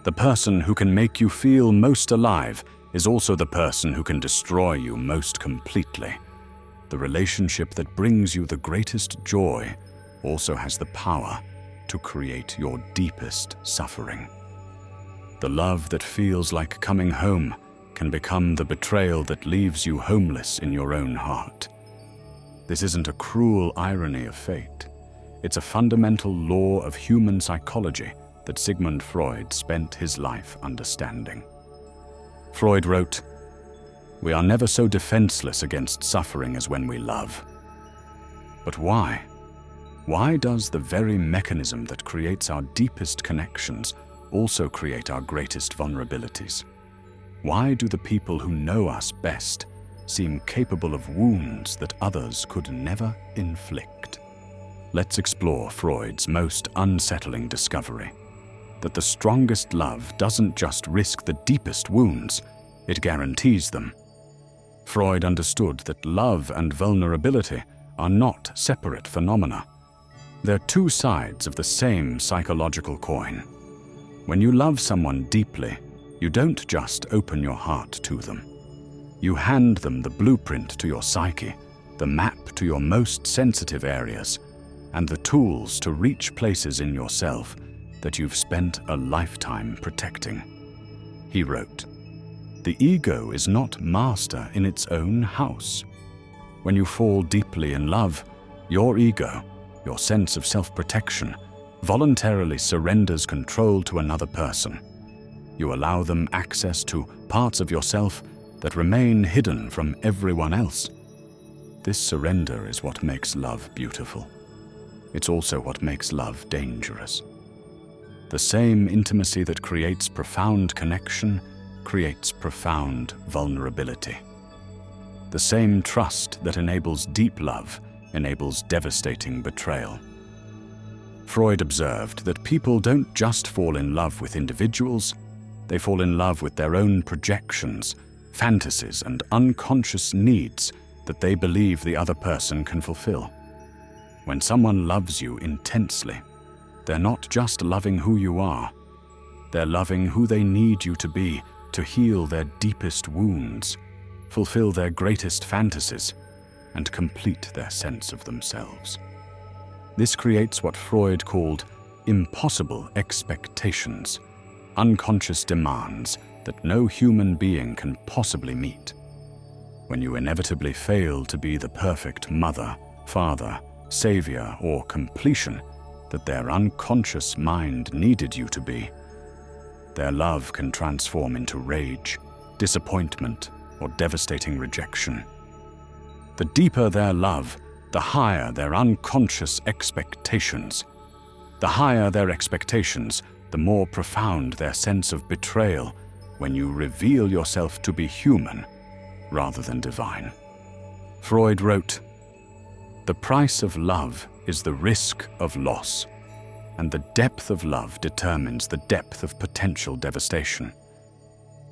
The person who can make you feel most alive is also the person who can destroy you most completely. The relationship that brings you the greatest joy also has the power to create your deepest suffering. The love that feels like coming home can become the betrayal that leaves you homeless in your own heart. This isn't a cruel irony of fate. It's a fundamental law of human psychology that Sigmund Freud spent his life understanding. Freud wrote, "We are never so defenseless against suffering as when we love." But why? Why does the very mechanism that creates our deepest connections also create our greatest vulnerabilities? Why do the people who know us best seem capable of wounds that others could never inflict? Let's explore Freud's most unsettling discovery, that the strongest love doesn't just risk the deepest wounds, it guarantees them. Freud understood that love and vulnerability are not separate phenomena. They're two sides of the same psychological coin. When you love someone deeply, you don't just open your heart to them. You hand them the blueprint to your psyche, the map to your most sensitive areas, and the tools to reach places in yourself that you've spent a lifetime protecting. He wrote, "The ego is not master in its own house." When you fall deeply in love, your ego, your sense of self-protection, voluntarily surrenders control to another person. You allow them access to parts of yourself that remain hidden from everyone else. This surrender is what makes love beautiful. It's also what makes love dangerous. The same intimacy that creates profound connection creates profound vulnerability. The same trust that enables deep love enables devastating betrayal. Freud observed that people don't just fall in love with individuals, they fall in love with their own projections, fantasies, and unconscious needs that they believe the other person can fulfill. When someone loves you intensely, they're not just loving who you are, they're loving who they need you to be to heal their deepest wounds, fulfill their greatest fantasies, and complete their sense of themselves. This creates what Freud called impossible expectations, unconscious demands that no human being can possibly meet. When you inevitably fail to be the perfect mother, father, savior, or completion that their unconscious mind needed you to be, their love can transform into rage, disappointment, or devastating rejection. The deeper their love, the higher their unconscious expectations. The higher their expectations, the more profound their sense of betrayal when you reveal yourself to be human rather than divine. Freud wrote, "The price of love is the risk of loss, and the depth of love determines the depth of potential devastation.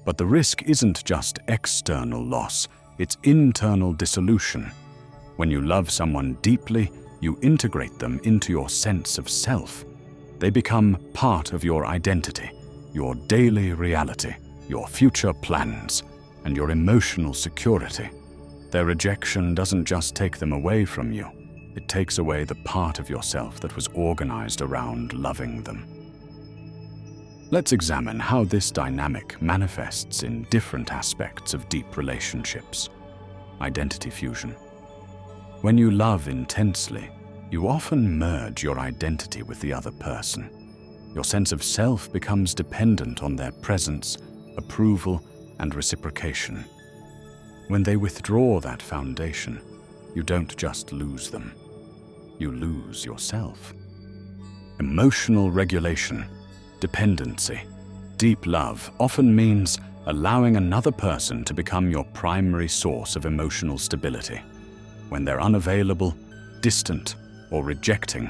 But the risk isn't just external loss, it's internal dissolution. When you love someone deeply, you integrate them into your sense of self. They become part of your identity, your daily reality, your future plans, and your emotional security. Their rejection doesn't just take them away from you, it takes away the part of yourself that was organized around loving them." Let's examine how this dynamic manifests in different aspects of deep relationships. Identity fusion. When you love intensely, you often merge your identity with the other person. Your sense of self becomes dependent on their presence, approval, and reciprocation. When they withdraw that foundation, you don't just lose them, you lose yourself. Emotional regulation, dependency, deep love often means allowing another person to become your primary source of emotional stability. When they're unavailable, distant, or rejecting,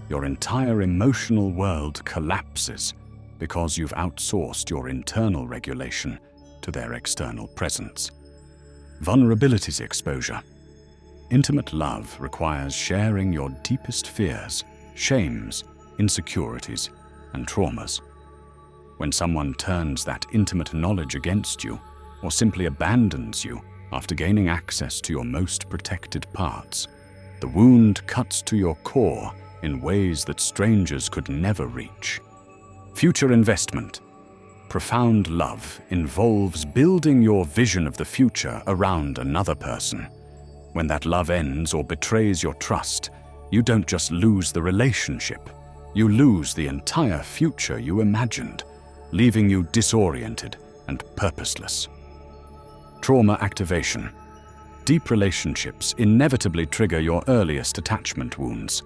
your entire emotional world collapses because you've outsourced your internal regulation to their external presence. Vulnerability's exposure. Intimate love requires sharing your deepest fears, shames, insecurities, and traumas. When someone turns that intimate knowledge against you, or simply abandons you after gaining access to your most protected parts, the wound cuts to your core in ways that strangers could never reach. Future investment. Profound love involves building your vision of the future around another person. When that love ends or betrays your trust, you don't just lose the relationship, you lose the entire future you imagined, leaving you disoriented and purposeless. Trauma activation. Deep relationships inevitably trigger your earliest attachment wounds.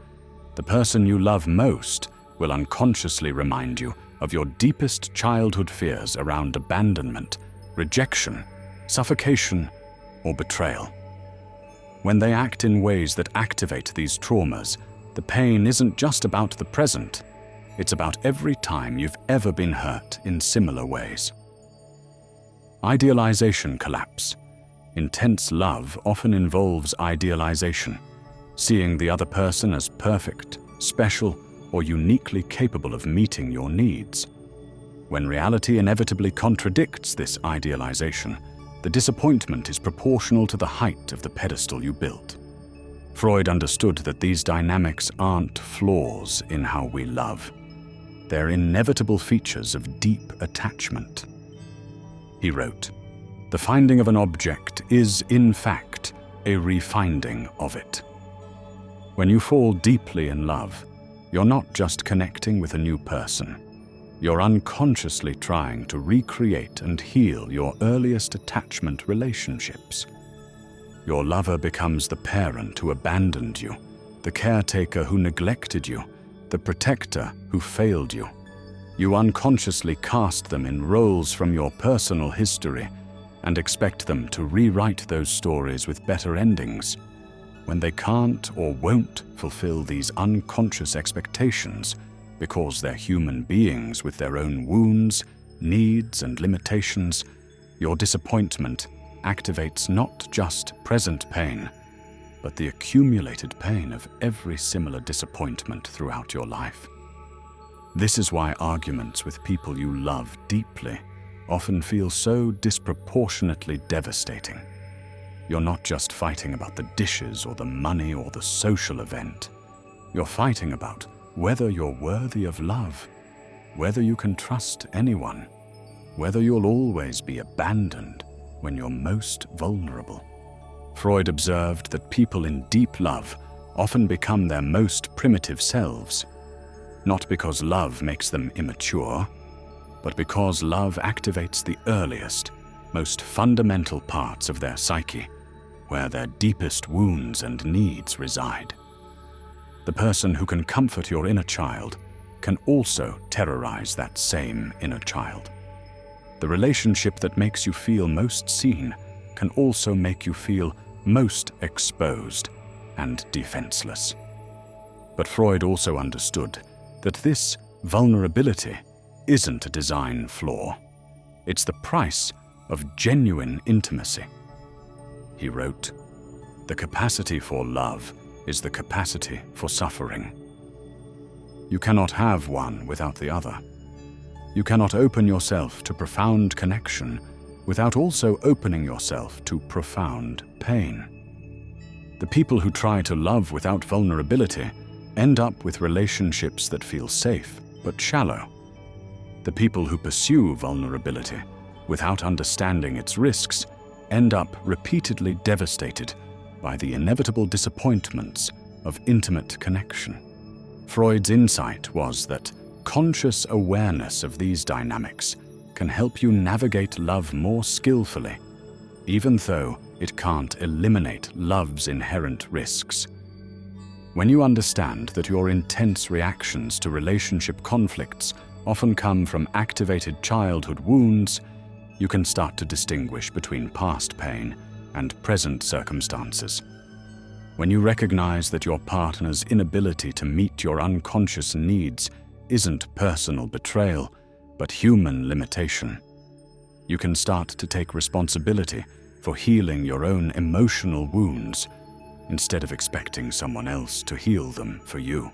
The person you love most will unconsciously remind you of your deepest childhood fears around abandonment, rejection, suffocation, or betrayal. When they act in ways that activate these traumas, the pain isn't just about the present, it's about every time you've ever been hurt in similar ways. Idealization collapse. Intense love often involves idealization, seeing the other person as perfect, special, or uniquely capable of meeting your needs. When reality inevitably contradicts this idealization, the disappointment is proportional to the height of the pedestal you built. Freud understood that these dynamics aren't flaws in how we love. They're inevitable features of deep attachment. He wrote, "The finding of an object is, in fact, a refinding of it." When you fall deeply in love, you're not just connecting with a new person. You're unconsciously trying to recreate and heal your earliest attachment relationships. Your lover becomes the parent who abandoned you, the caretaker who neglected you, the protector who failed you. You unconsciously cast them in roles from your personal history and expect them to rewrite those stories with better endings. When they can't or won't fulfill these unconscious expectations because they're human beings with their own wounds, needs, and limitations, your disappointment activates not just present pain, but the accumulated pain of every similar disappointment throughout your life. This is why arguments with people you love deeply often feel so disproportionately devastating. You're not just fighting about the dishes or the money or the social event. You're fighting about whether you're worthy of love, whether you can trust anyone, whether you'll always be abandoned when you're most vulnerable. Freud observed that people in deep love often become their most primitive selves, not because love makes them immature, but because love activates the earliest, most fundamental parts of their psyche, where their deepest wounds and needs reside. The person who can comfort your inner child can also terrorize that same inner child. The relationship that makes you feel most seen can also make you feel most exposed and defenseless. But Freud also understood that this vulnerability isn't a design flaw. It's the price of genuine intimacy. He wrote, "The capacity for love is the capacity for suffering. You cannot have one without the other. You cannot open yourself to profound connection without also opening yourself to profound pain." The people who try to love without vulnerability end up with relationships that feel safe but shallow. The people who pursue vulnerability without understanding its risks end up repeatedly devastated by the inevitable disappointments of intimate connection. Freud's insight was that conscious awareness of these dynamics can help you navigate love more skillfully, even though it can't eliminate love's inherent risks. When you understand that your intense reactions to relationship conflicts often come from activated childhood wounds, you can start to distinguish between past pain and present circumstances. When you recognize that your partner's inability to meet your unconscious needs isn't personal betrayal, but human limitation, you can start to take responsibility for healing your own emotional wounds instead of expecting someone else to heal them for you.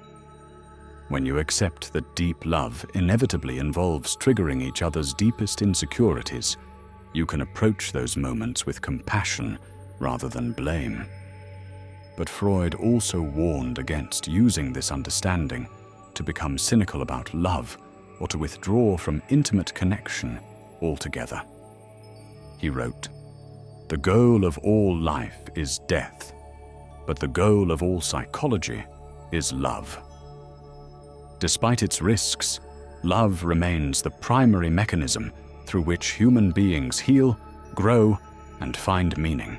When you accept that deep love inevitably involves triggering each other's deepest insecurities, you can approach those moments with compassion rather than blame. But Freud also warned against using this understanding to become cynical about love or to withdraw from intimate connection altogether. He wrote, "The goal of all life is death, but the goal of all psychology is love." Despite its risks, love remains the primary mechanism through which human beings heal, grow, and find meaning.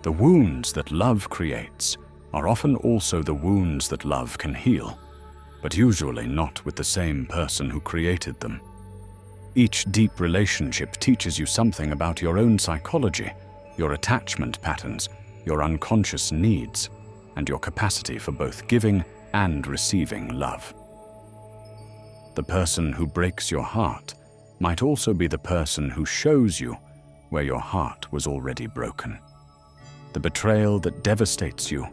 The wounds that love creates are often also the wounds that love can heal, but usually not with the same person who created them. Each deep relationship teaches you something about your own psychology, your attachment patterns, your unconscious needs, and your capacity for both giving and receiving love. The person who breaks your heart might also be the person who shows you where your heart was already broken. The betrayal that devastates you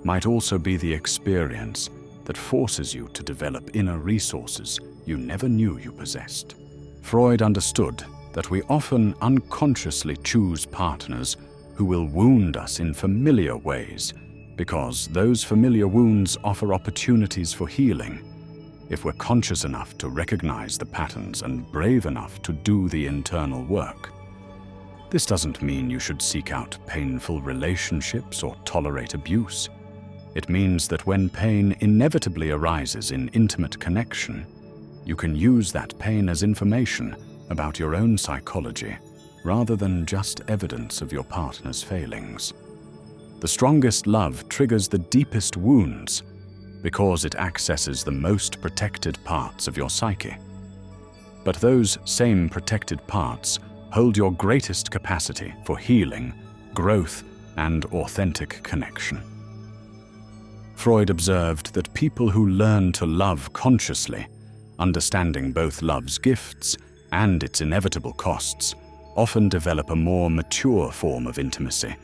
might also be the experience that forces you to develop inner resources you never knew you possessed. Freud understood that we often unconsciously choose partners who will wound us in familiar ways because those familiar wounds offer opportunities for healing if we're conscious enough to recognize the patterns and brave enough to do the internal work. This doesn't mean you should seek out painful relationships or tolerate abuse. It means that when pain inevitably arises in intimate connection, you can use that pain as information about your own psychology rather than just evidence of your partner's failings. The strongest love triggers the deepest wounds because it accesses the most protected parts of your psyche. But those same protected parts hold your greatest capacity for healing, growth, and authentic connection. Freud observed that people who learn to love consciously, understanding both love's gifts and its inevitable costs, often develop a more mature form of intimacy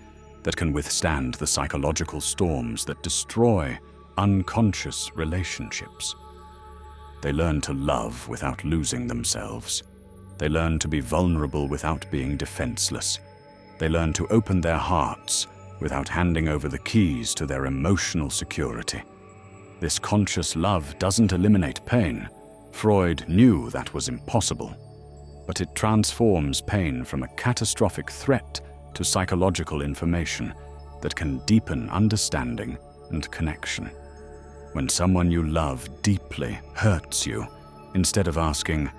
that can withstand the psychological storms that destroy unconscious relationships. They learn to love without losing themselves. They learn to be vulnerable without being defenseless. They learn to open their hearts without handing over the keys to their emotional security. This conscious love doesn't eliminate pain. Freud knew that was impossible. But it transforms pain from a catastrophic threat to psychological information that can deepen understanding and connection. When someone you love deeply hurts you, instead of asking,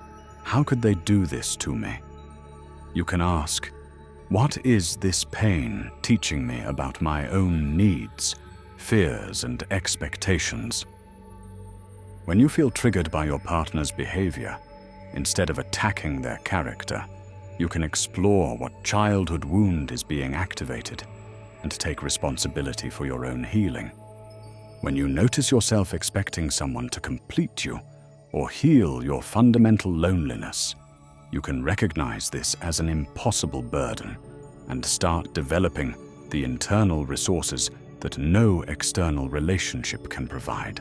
"How could they do this to me?" you can ask, "What is this pain teaching me about my own needs, fears, and expectations?" When you feel triggered by your partner's behavior, instead of attacking their character, you can explore what childhood wound is being activated and take responsibility for your own healing. When you notice yourself expecting someone to complete you or heal your fundamental loneliness, you can recognize this as an impossible burden and start developing the internal resources that no external relationship can provide.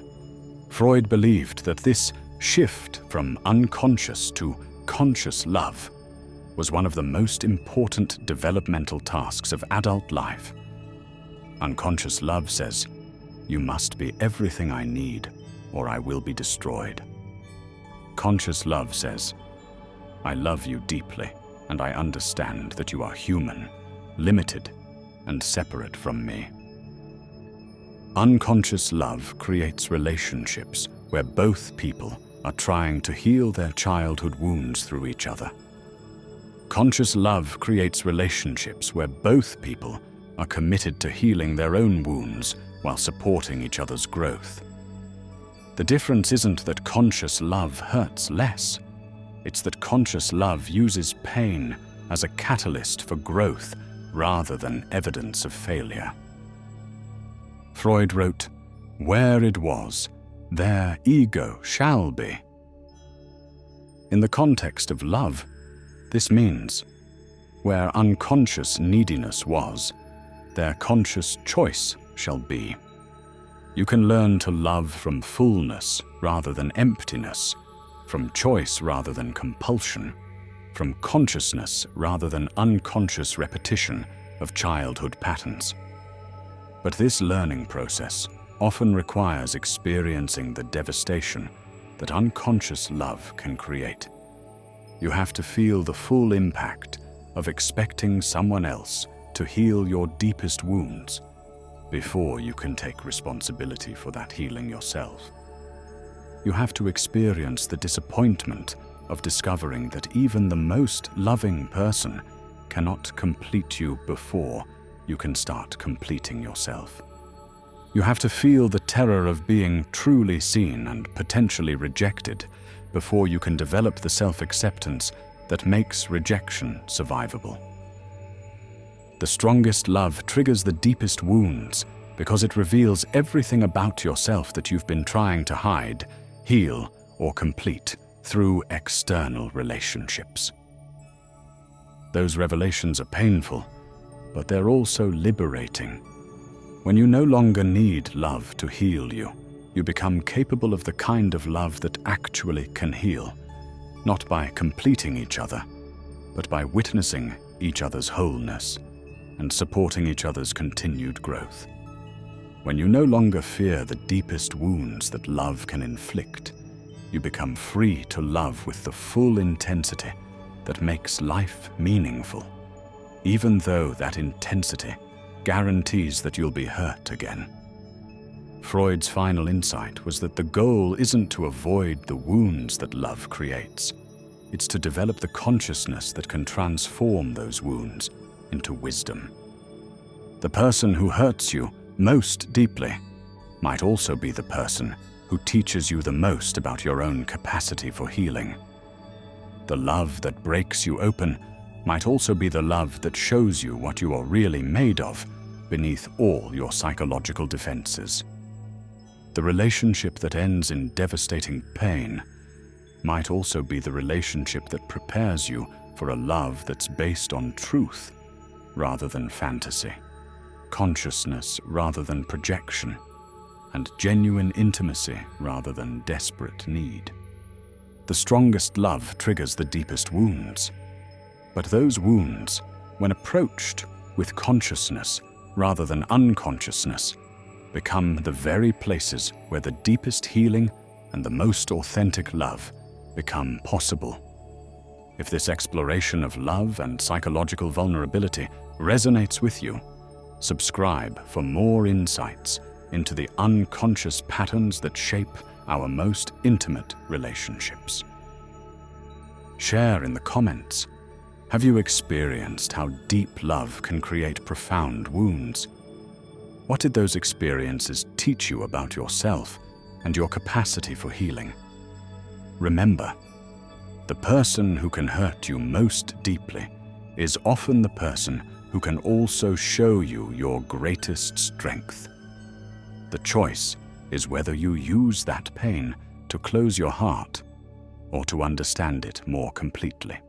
Freud believed that this shift from unconscious to conscious love was one of the most important developmental tasks of adult life. Unconscious love says, "You must be everything I need, or I will be destroyed." Conscious love says, "I love you deeply, and I understand that you are human, limited, and separate from me." Unconscious love creates relationships where both people are trying to heal their childhood wounds through each other. Conscious love creates relationships where both people are committed to healing their own wounds while supporting each other's growth. The difference isn't that conscious love hurts less. It's that conscious love uses pain as a catalyst for growth rather than evidence of failure. Freud wrote, "Where it was, there ego shall be." In the context of love, this means, where unconscious neediness was, there conscious choice shall be. You can learn to love from fullness rather than emptiness, from choice rather than compulsion, from consciousness rather than unconscious repetition of childhood patterns. But this learning process often requires experiencing the devastation that unconscious love can create. You have to feel the full impact of expecting someone else to heal your deepest wounds before you can take responsibility for that healing yourself. You have to experience the disappointment of discovering that even the most loving person cannot complete you before you can start completing yourself. You have to feel the terror of being truly seen and potentially rejected before you can develop the self-acceptance that makes rejection survivable. The strongest love triggers the deepest wounds because it reveals everything about yourself that you've been trying to hide, heal, or complete through external relationships. Those revelations are painful, but they're also liberating. When you no longer need love to heal you, you become capable of the kind of love that actually can heal, not by completing each other, but by witnessing each other's wholeness and supporting each other's continued growth. When you no longer fear the deepest wounds that love can inflict, you become free to love with the full intensity that makes life meaningful, even though that intensity guarantees that you'll be hurt again. Freud's final insight was that the goal isn't to avoid the wounds that love creates. It's to develop the consciousness that can transform those wounds into wisdom. The person who hurts you most deeply might also be the person who teaches you the most about your own capacity for healing. The love that breaks you open might also be the love that shows you what you are really made of beneath all your psychological defenses. The relationship that ends in devastating pain might also be the relationship that prepares you for a love that's based on truth rather than fantasy, consciousness rather than projection, and genuine intimacy rather than desperate need. The strongest love triggers the deepest wounds, but those wounds, when approached with consciousness rather than unconsciousness, become the very places where the deepest healing and the most authentic love become possible. If this exploration of love and psychological vulnerability resonates with you, subscribe for more insights into the unconscious patterns that shape our most intimate relationships. Share in the comments. Have you experienced how deep love can create profound wounds? What did those experiences teach you about yourself and your capacity for healing? Remember, the person who can hurt you most deeply is often the person who can also show you your greatest strength. The choice is whether you use that pain to close your heart or to understand it more completely.